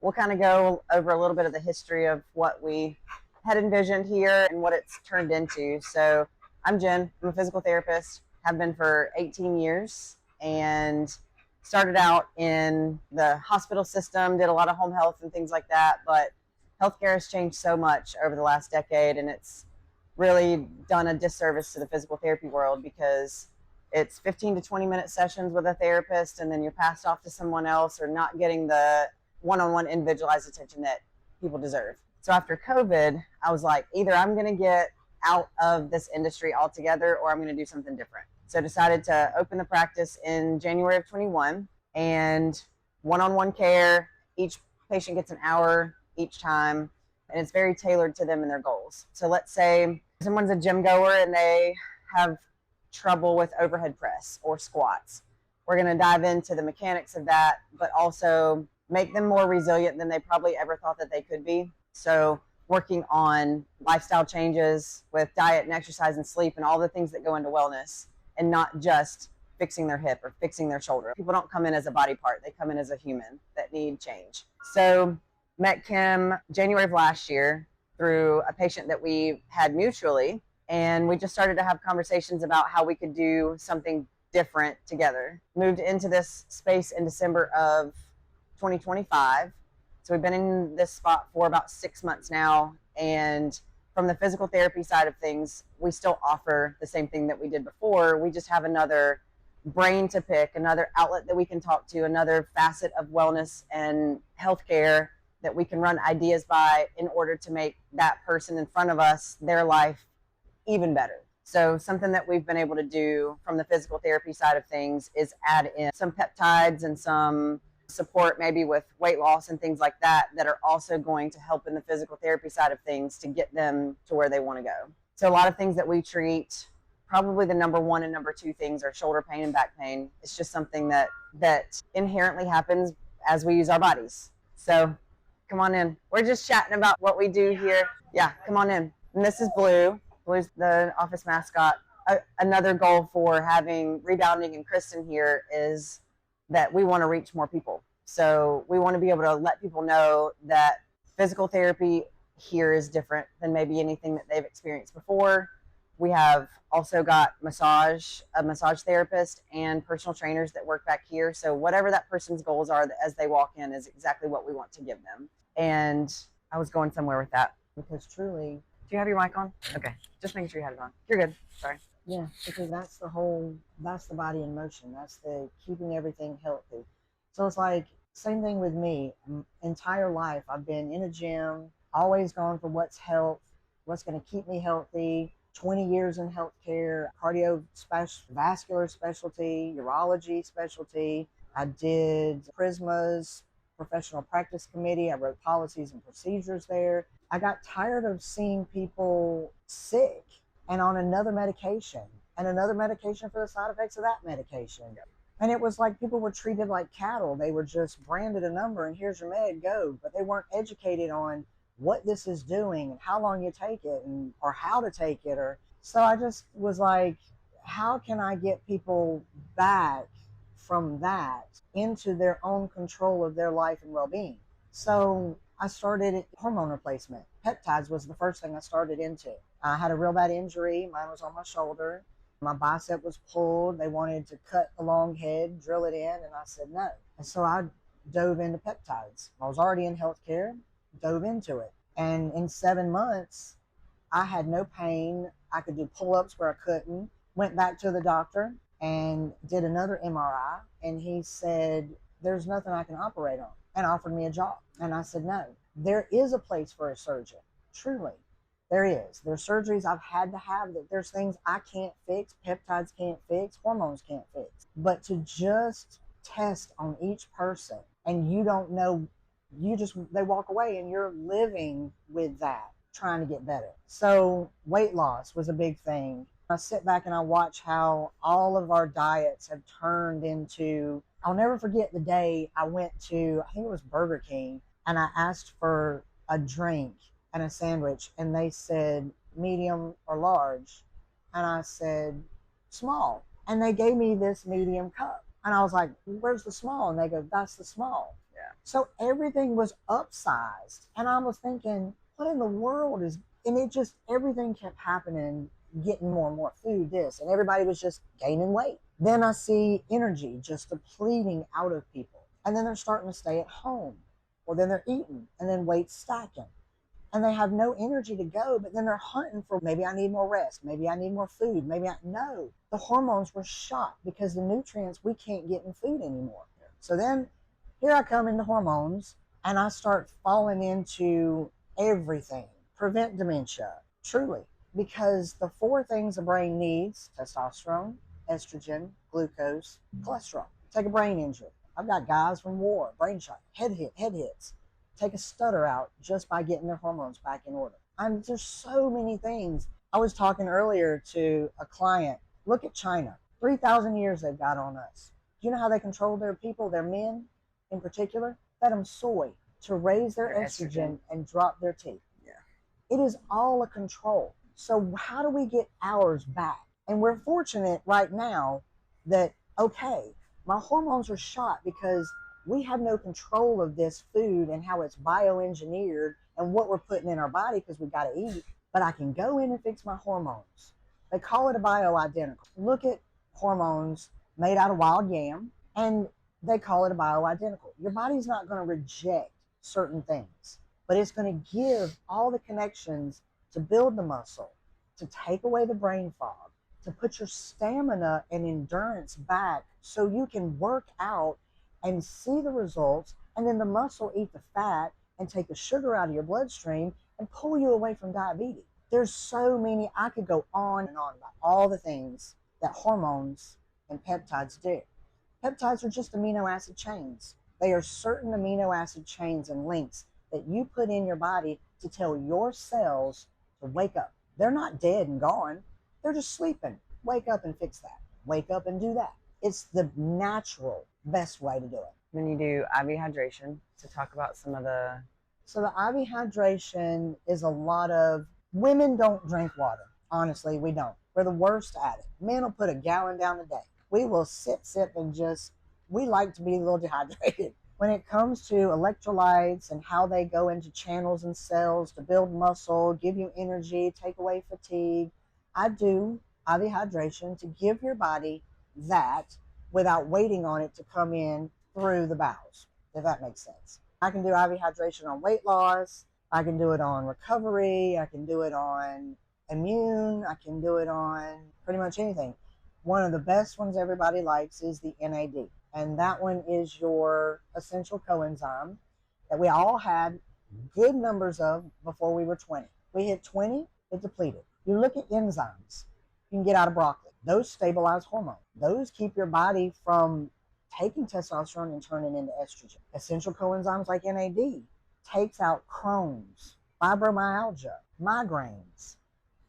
we'll kind of go over a little bit of the history of what we had envisioned here and what it's turned into. So I'm Jen. I'm a physical therapist, have been for 18 years, and started out in the hospital system, did a lot of home health and things like that. But healthcare has changed so much over the last decade, and it's really done a disservice to the physical therapy world because it's 15 to 20-minute sessions with a therapist, and then you're passed off to someone else or not getting the one-on-one individualized attention that people deserve. So after COVID, I was like, either I'm going to get out of this industry altogether or I'm going to do something different. So I decided to open the practice in January of 21, and one-on-one care. Each patient gets an hour each time, and it's very tailored to them and their goals. So let's say someone's a gym goer and they have trouble with overhead press or squats. We're going to dive into the mechanics of that, but also make them more resilient than they probably ever thought that they could be. So working on lifestyle changes with diet and exercise and sleep and all the things that go into wellness, and not just fixing their hip or fixing their shoulder. People don't come in as a body part. They come in as a human that need change. So met Kim January of last year through a patient that we had mutually, and we just started to have conversations about how we could do something different together. Moved into this space in December of 2025. So we've been in this spot for about 6 months now, and from the physical therapy side of things, we still offer the same thing that we did before. We just have another brain to pick, another outlet that we can talk to, another facet of wellness and healthcare that we can run ideas by in order to make that person in front of us, their life, even better. So something that we've been able to do from the physical therapy side of things is add in some peptides and some support maybe with weight loss and things like that that are also going to help in the physical therapy side of things to get them to where they want to go. So a lot of things that we treat, probably the number one and number two things are shoulder pain and back pain. It's just something that inherently happens as we use our bodies. So come on in. We're just chatting about what we do here. Yeah, come on in. And this is Blue. Blue's the office mascot. Another goal for having Rebounding and Kristen here is that we want to reach more people. So we want to be able to let people know that physical therapy here is different than maybe anything that they've experienced before. We have also got a massage therapist and personal trainers that work back here. So whatever that person's goals are as they walk in is exactly what we want to give them. And I was going somewhere with that because truly, do you have your mic on? Okay, just making sure you had it on. You're good. Sorry. Yeah, because that's the body in motion. That's the keeping everything healthy. So it's like, same thing with me. Entire life, I've been in a gym, always gone for what's what's going to keep me healthy. 20 years in healthcare, cardiovascular specialty, urology specialty. I did Prisma's professional practice committee. I wrote policies and procedures there. I got tired of seeing people sick and on another medication and another medication for the side effects of that medication. Yep. And it was like people were treated like cattle. They were just branded a number and here's your med, go. But they weren't educated on what this is doing and how long you take it or how to take it. So I just was like, how can I get people back from that into their own control of their life and well-being? So I started hormone replacement. Peptides was the first thing I started into. I had a real bad injury. Mine was on my shoulder. My bicep was pulled. They wanted to cut the long head, drill it in, and I said no. And so I dove into peptides. I was already in healthcare, dove into it. And in 7 months, I had no pain. I could do pull-ups where I couldn't. Went back to the doctor and did another MRI. And he said, there's nothing I can operate on, and offered me a job. And I said no. There is a place for a surgeon, truly. There is. There's surgeries I've had to have that there's things I can't fix, peptides can't fix, hormones can't fix. But to just test on each person and you don't know, they walk away and you're living with that, trying to get better. So weight loss was a big thing. I sit back and I watch how all of our diets have turned into, I'll never forget the day I went to, I think it was Burger King, and I asked for a drink and a sandwich, and they said medium or large, and I said small, and they gave me this medium cup, and I was like, where's the small? And they go, that's the small. Yeah. So everything was upsized. And I was thinking, what in the world is, and it just, everything kept happening, getting more and more food, this, and everybody was just gaining weight. Then I see energy just depleting out of people. And then they're starting to stay at home. Well, then they're eating and then weight stacking. And they have no energy to go, but then they're hunting for, maybe I need more rest, maybe I need more food, no. The hormones were shot because the nutrients we can't get in food anymore. So then here I come into hormones and I start falling into everything. Prevent dementia, truly, because the four things the brain needs: testosterone, estrogen, glucose, cholesterol. Take a brain injury. I've got guys from war, brain shot, head hits, take a stutter out just by getting their hormones back in order. There's so many things. I was talking earlier to a client. Look at China. 3,000 years they've got on us. Do you know how they control their people, their men in particular? Fed them soy to raise their estrogen and drop their teeth. Yeah. It is all a control. So how do we get ours back? And we're fortunate right now that, okay, my hormones are shot because we have no control of this food and how it's bioengineered and what we're putting in our body because we got to eat. But I can go in and fix my hormones. They call it a bioidentical. Look at hormones made out of wild yam, and they call it a bioidentical. Your body's not going to reject certain things, but it's going to give all the connections to build the muscle, to take away the brain fog, to put your stamina and endurance back so you can work out and see the results, and then the muscle eat the fat and take the sugar out of your bloodstream and pull you away from diabetes. There's so many, I could go on and on about all the things that hormones and peptides do. Peptides are just amino acid chains. They are certain amino acid chains and links that you put in your body to tell your cells to wake up. They're not dead and gone. They're just sleeping. Wake up and fix that. Wake up and do that. It's the natural best way to do it. Then you do IV hydration to talk about some of the. So the IV hydration is a lot of, women don't drink water. Honestly, we don't. We're the worst at it. Men will put a gallon down a day. We will sip, and just, we like to be a little dehydrated. When it comes to electrolytes and how they go into channels and cells to build muscle, give you energy, take away fatigue, I do IV hydration to give your body that without waiting on it to come in through the bowels, if that makes sense. I can do IV hydration on weight loss. I can do it on recovery. I can do it on immune. I can do it on pretty much anything. One of the best ones everybody likes is the NAD. And that one is your essential coenzyme that we all had good numbers of before we were 20. We hit 20, it depleted. You look at enzymes you can get out of broccoli. Those stabilize hormone. Those keep your body from taking testosterone and turning into estrogen. Essential coenzymes like NAD takes out Crohn's, fibromyalgia, migraines,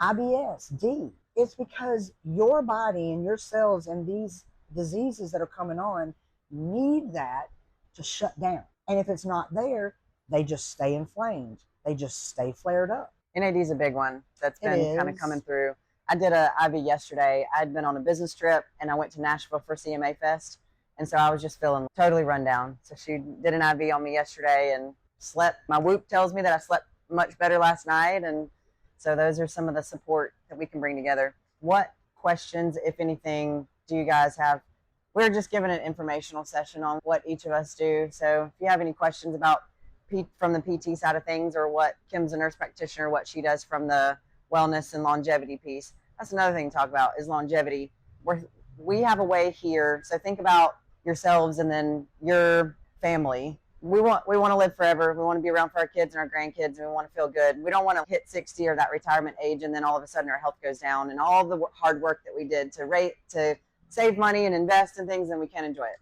IBS, D. It's because your body and your cells and these diseases that are coming on need that to shut down. And if it's not there, they just stay inflamed. They just stay flared up. NAD is a big one that's been kind of coming through. I did a IV yesterday. I'd been on a business trip and I went to Nashville for CMA Fest. And so I was just feeling totally run down. So she did an IV on me yesterday and slept. My Whoop tells me that I slept much better last night. And so those are some of the support that we can bring together. What questions, if anything, do you guys have? We're just giving an informational session on what each of us do. So if you have any questions about from the PT side of things, or what Kim's a nurse practitioner, what she does from the wellness and longevity piece, that's another thing to talk about is longevity. We have a way here. So think about yourselves and then your family. We want to live forever. We want to be around for our kids and our grandkids, and we want to feel good. We don't want to hit 60 or that retirement age and then all of a sudden our health goes down and all the hard work that we did to save money and invest in things, and we can't enjoy it.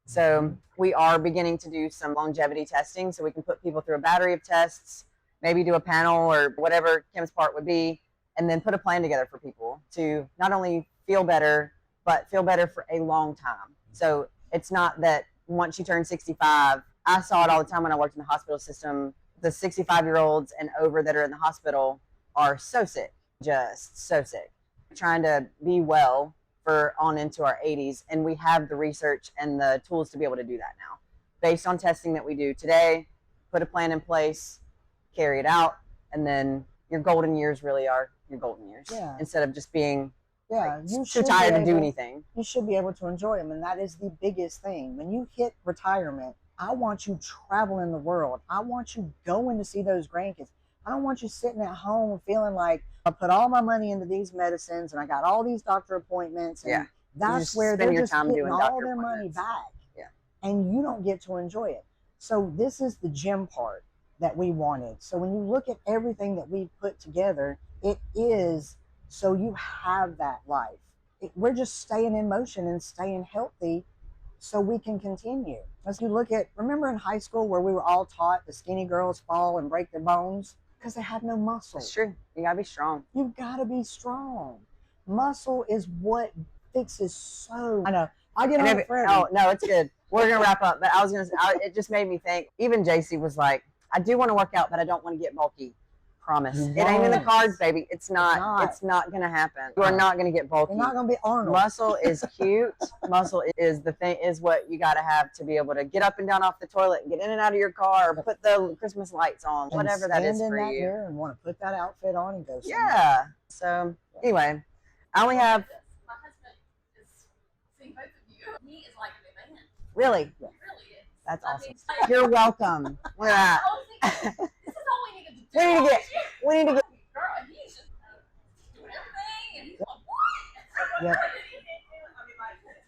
So we are beginning to do some longevity testing so we can put people through a battery of tests, maybe do a panel or whatever Kim's part would be, and then put a plan together for people to not only feel better, but feel better for a long time. So it's not that once you turn 65, I saw it all the time when I worked in the hospital system, the 65-year-olds and over that are in the hospital are so sick, just so sick, trying to be well for on into our 80s, and we have the research and the tools to be able to do that now. based on testing that we do today, put a plan in place, carry it out, and then your golden years really are your golden years. Yeah. Instead of just being you too tired to do anything. You should be able to enjoy them, and that is the biggest thing. When you hit retirement, I want you traveling the world. I want you going to see those grandkids. I don't want you sitting at home feeling like I put all my money into these medicines and I got all these doctor appointments. And that's where they're just getting all their money back. Yeah. And you don't get to enjoy it. So this is the gym part that we wanted. So when you look at everything that we've put together, it is so you have that life. We're just staying in motion and staying healthy so we can continue. As you look at, remember in high school where we were all taught the skinny girls fall and break their bones? Because they have no muscle. It's true. You gotta be strong. You've gotta be strong. Muscle is what fixes so. I know. I get on it forever. Oh, no, it's good. We're gonna wrap up, but I was gonna say, it just made me think, even JC was like, I do want to work out, but I don't want to get bulky. Promise. It ain't in the cards, baby. It's not gonna happen. You are not gonna get bulky. You're not gonna be Arnold. Muscle is cute. Muscle is the thing, is what you gotta have to be able to get up and down off the toilet, get in and out of your car, put the Christmas lights on, whatever that is for you. Mirror and want to put that outfit on and go somewhere. Yeah. So anyway, I only have. My husband is seeing both of you. He is like a man. Really? He really is. That's awesome. You're welcome. Look at that. This is all we needed to do. We need to get. Girl, and he's just doing everything, and he's like, what? Yep.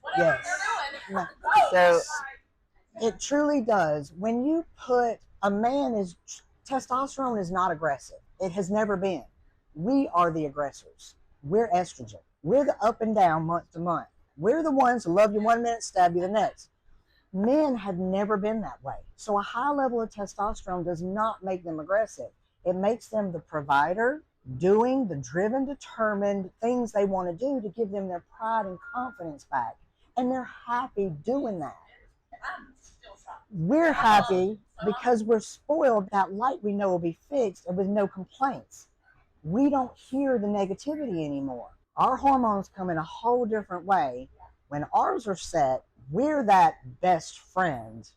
Whatever Yes. you're doing. So It truly does. When you put testosterone is not aggressive. It has never been. We are the aggressors. We're estrogen. We're the up and down month to month. We're the ones who love you 1 minute, stab you the next. Men have never been that way. So a high level of testosterone does not make them aggressive. It makes them the provider, doing the driven, determined things they want to do to give them their pride and confidence back. And they're happy doing that. I'm still shocked. We're happy because we're spoiled. That light we know will be fixed and with no complaints. We don't hear the negativity anymore. Our hormones come in a whole different way. When ours are set, we're that best friend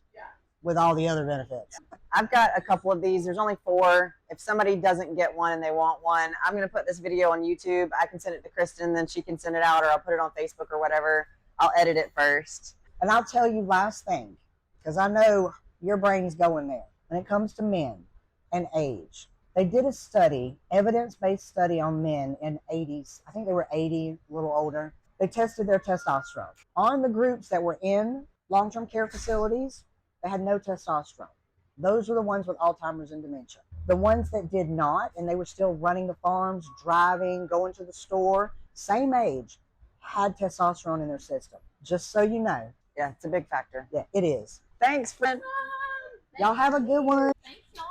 with all the other benefits. I've got a couple of these. There's only 4. If somebody doesn't get one and they want one, I'm going to put this video on YouTube. I can send it to Kristen, then she can send it out, or I'll put it on Facebook or whatever. I'll edit it first. And I'll tell you last thing, because I know your brain's going there. When it comes to men and age, they did a study, evidence-based study on men in 80s. I think they were 80, a little older. They tested their testosterone. On the groups that were in long-term care facilities, they had no testosterone. Those are the ones with Alzheimer's and dementia. The ones that did not, and they were still running the farms, driving, going to the store, same age, had testosterone in their system. Just so you know. Yeah, it's a big factor. Yeah, it is. Thanks, friend. Y'all have a good one. Thanks, y'all.